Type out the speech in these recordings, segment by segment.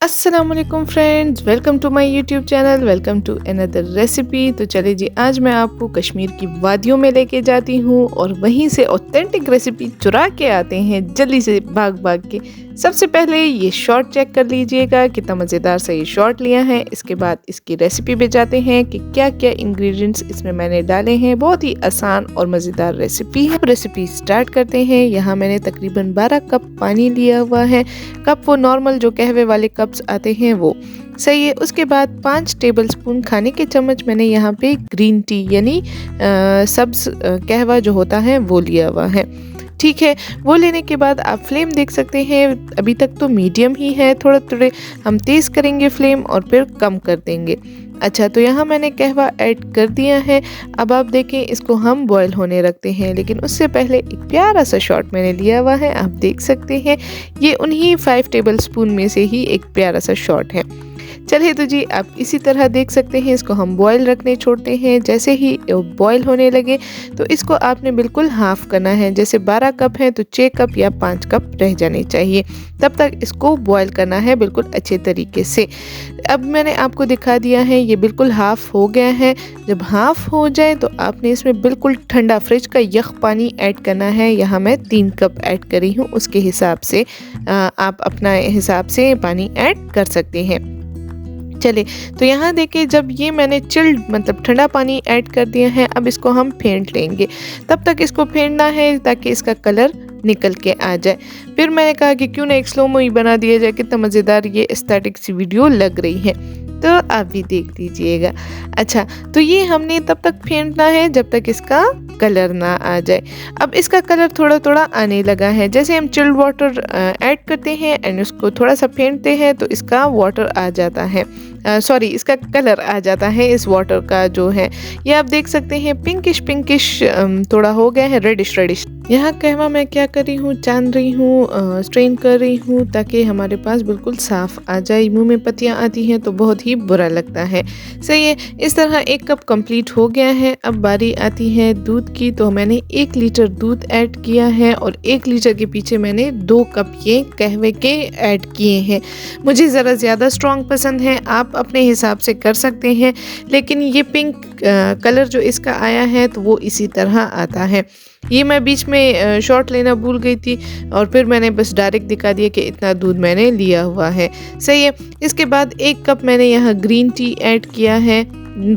अस्सलामुअलैकुम friends, welcome to my YouTube channel. Welcome to another recipe. तो चले जी, आज मैं आपको कश्मीर की वादियों में लेके जाती हूँ और वहीं से ऑथेंटिक रेसिपी चुरा के आते हैं जल्दी से भाग भाग के। सबसे पहले ये शॉर्ट चेक कर लीजिएगा कितना मज़ेदार सा ये शॉर्ट लिया है। इसके बाद इसकी रेसिपी पे जाते हैं कि क्या क्या इंग्रेडिएंट्स इसमें मैंने डाले हैं। बहुत ही आसान और मज़ेदार रेसिपी है। रेसिपी स्टार्ट करते हैं। यहाँ मैंने तकरीबन 12 कप पानी लिया हुआ है। कप वो नॉर्मल जो कहवे वाले कप्स आते हैं वो सही है। उसके बाद 5 टेबलस्पून खाने के चम्मच मैंने यहाँ पे ग्रीन टी यानी सब्ज कहवा जो होता है वो लिया हुआ है। ठीक है, वो लेने के बाद आप फ्लेम देख सकते हैं, अभी तक तो मीडियम ही है। थोड़े थोड़े हम तेज़ करेंगे फ्लेम और फिर कम कर देंगे। अच्छा, तो यहाँ मैंने कहवा ऐड कर दिया है। अब आप देखें, इसको हम बॉईल होने रखते हैं, लेकिन उससे पहले एक प्यारा सा शॉट मैंने लिया हुआ है। आप देख सकते हैं ये उन्हीं 5 टेबलस्पून में से ही एक प्यारा सा शॉट है। चलिए तो जी, आप इसी तरह देख सकते हैं। इसको हम बॉईल रखने छोड़ते हैं। जैसे ही बॉईल होने लगे तो इसको आपने बिल्कुल हाफ़ करना है। जैसे 12 कप हैं तो 6 कप या 5 कप रह जाने चाहिए। तब तक इसको बॉईल करना है बिल्कुल अच्छे तरीके से। अब मैंने आपको दिखा दिया है, ये बिल्कुल हाफ़ हो गया है। जब हाफ़ हो जाए तो आपने इसमें बिल्कुल ठंडा फ्रिज का यख पानी ऐड करना है। यहाँ मैं 3 कप ऐड करी हूँ, उसके हिसाब से आप अपना हिसाब से पानी ऐड कर सकते हैं। चले तो यहाँ देखिए, जब ये मैंने चिल्ड मतलब ठंडा पानी ऐड कर दिया है, अब इसको हम फेंट लेंगे। तब तक इसको फेंटना है ताकि इसका कलर निकल के आ जाए। फिर मैंने कहा कि क्यों ना एक स्लो मूवी बना दिया जाए, कितना मज़ेदार ये एस्थेटिक सी वीडियो लग रही है, तो आप भी देख लीजिएगा। अच्छा, तो ये हमने तब तक फेंटना है जब तक इसका कलर ना आ जाए। अब इसका कलर थोड़ा थोड़ा आने लगा है। जैसे हम चिल्ड वाटर ऐड करते हैं एंड उसको थोड़ा सा फेंटते हैं तो इसका वाटर आ जाता है, सॉरी इसका कलर आ जाता है इस वाटर का जो है। ये आप देख सकते हैं पिंकिश पिंकिश थोड़ा हो गया है, रेडिश रेडिश। यहाँ कहवा मैं क्या कर रही हूँ, छान रही हूँ, स्ट्रेन कर रही हूँ ताकि हमारे पास बिल्कुल साफ़ आ जाए। मुंह में पत्तियाँ आती हैं तो बहुत ही बुरा लगता है। सही है, इस तरह 1 कप कंप्लीट हो गया है। अब बारी आती है दूध की। तो मैंने 1 लीटर दूध ऐड किया है और 1 लीटर के पीछे मैंने 2 कप ये कहवे के ऐड किए हैं। मुझे ज़रा ज़्यादा स्ट्रॉन्ग पसंद है, आप अपने हिसाब से कर सकते हैं, लेकिन ये पिंक कलर जो इसका आया है तो वो इसी तरह आता है। ये मैं बीच में शॉट लेना भूल गई थी और फिर मैंने बस डायरेक्ट दिखा दिया कि इतना दूध मैंने लिया हुआ है। सही है, इसके बाद 1 कप मैंने यहाँ ग्रीन टी ऐड किया है।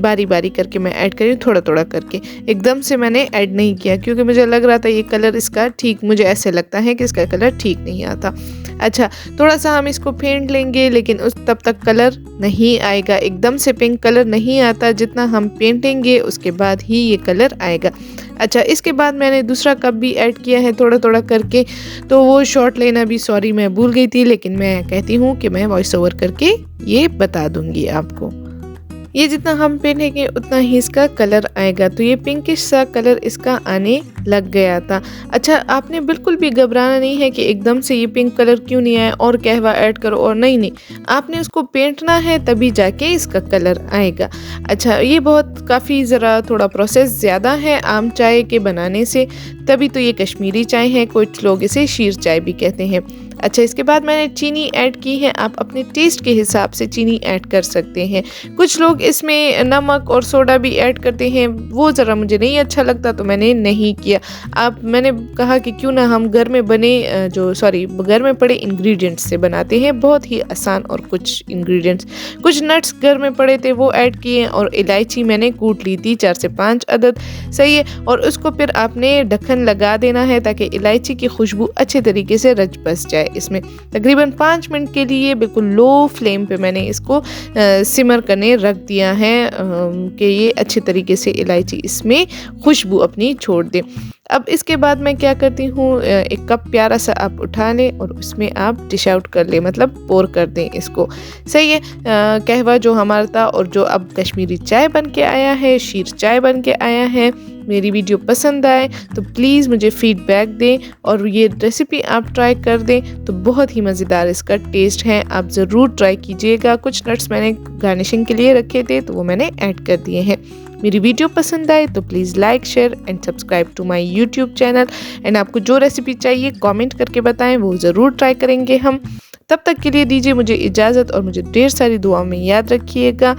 बारी बारी करके मैं ऐड करी, थोड़ा थोड़ा करके, एकदम से मैंने ऐड नहीं किया क्योंकि मुझे लग रहा था ये कलर इसका ठीक, मुझे ऐसे लगता है कि इसका कलर ठीक नहीं आता। अच्छा, थोड़ा सा हम इसको फेंट लेंगे, लेकिन उस तब तक कलर नहीं आएगा, एकदम से पिंक कलर नहीं आता। जितना हम फेंटेंगे उसके बाद ही ये कलर आएगा। अच्छा, इसके बाद मैंने दूसरा कप भी ऐड किया है थोड़ा थोड़ा करके। तो वो शॉट लेना भी सॉरी मैं भूल गई थी, लेकिन मैं कहती हूँ कि मैं वॉइस ओवर करके ये बता दूंगी आपको। ये जितना हम पहनेंगे उतना ही इसका कलर आएगा। तो ये पिंकिश सा कलर इसका आने लग गया था। अच्छा, आपने बिल्कुल भी घबराना नहीं है कि एकदम से ये पिंक कलर क्यों नहीं आया और कहवा ऐड करो, और नहीं, आपने उसको पेंटना है तभी जाके इसका कलर आएगा। अच्छा, ये बहुत काफ़ी ज़रा थोड़ा प्रोसेस ज़्यादा है आम चाय के बनाने से, तभी तो ये कश्मीरी चाय है। कुछ लोग इसे शीर चाय भी कहते हैं। अच्छा, इसके बाद मैंने चीनी ऐड की है। आप अपने टेस्ट के हिसाब से चीनी ऐड कर सकते हैं। कुछ लोग इसमें नमक और सोडा भी ऐड करते हैं, वो ज़रा मुझे नहीं अच्छा लगता तो मैंने नहीं किया। मैंने कहा कि क्यों ना हम घर में बने घर में पड़े इंग्रेडिएंट्स से बनाते हैं, बहुत ही आसान। और कुछ इंग्रेडिएंट्स, कुछ नट्स घर में पड़े थे वो ऐड किए, और इलायची मैंने कूट ली थी 4 से 5 अदद। सही है, और उसको फिर आपने ढक्कन लगा देना है ताकि इलायची की खुशबू अच्छे तरीके से रच बस जाए। इसमें तकरीबन 5 मिनट के लिए बिल्कुल लो फ्लेम पे मैंने इसको सिमर करने रख दिया है कि ये अच्छे तरीके से इलायची इसमें खुशबू अपनी छोड़ दे। अब इसके बाद मैं क्या करती हूँ, 1 कप प्यारा सा आप उठा लें और उसमें आप डिश आउट कर लें, मतलब पोर कर दें इसको। सही है, कहवा जो हमारा था और जो अब कश्मीरी चाय बन के आया है, शीर चाय बन के आया है। मेरी वीडियो पसंद आए तो प्लीज़ मुझे फीडबैक दें और ये रेसिपी आप ट्राई कर दें तो बहुत ही मज़ेदार इसका टेस्ट है। आप ज़रूर ट्राई कीजिएगा। कुछ नट्स मैंने गार्निशिंग के लिए रखे थे तो वो मैंने ऐड कर दिए हैं। मेरी वीडियो पसंद आए तो please like, share and subscribe to my YouTube channel. And आपको जो रेसिपी चाहिए कमेंट करके बताएं, वो ज़रूर ट्राई करेंगे हम। तब तक के लिए दीजिए मुझे इजाज़त और मुझे ढेर सारी दुआओं में याद रखिएगा।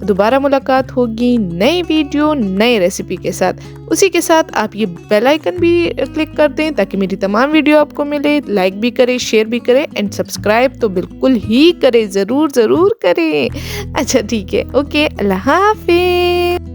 दोबारा मुलाकात होगी नई वीडियो नई रेसिपी के साथ। उसी के साथ आप ये बेल आइकन भी क्लिक कर दें ताकि मेरी तमाम वीडियो आपको मिले। लाइक भी करें, शेयर भी करें एंड सब्सक्राइब तो बिल्कुल ही करें, ज़रूर ज़रूर करें। अच्छा ठीक है, ओके, अल्लाह हाफिज़।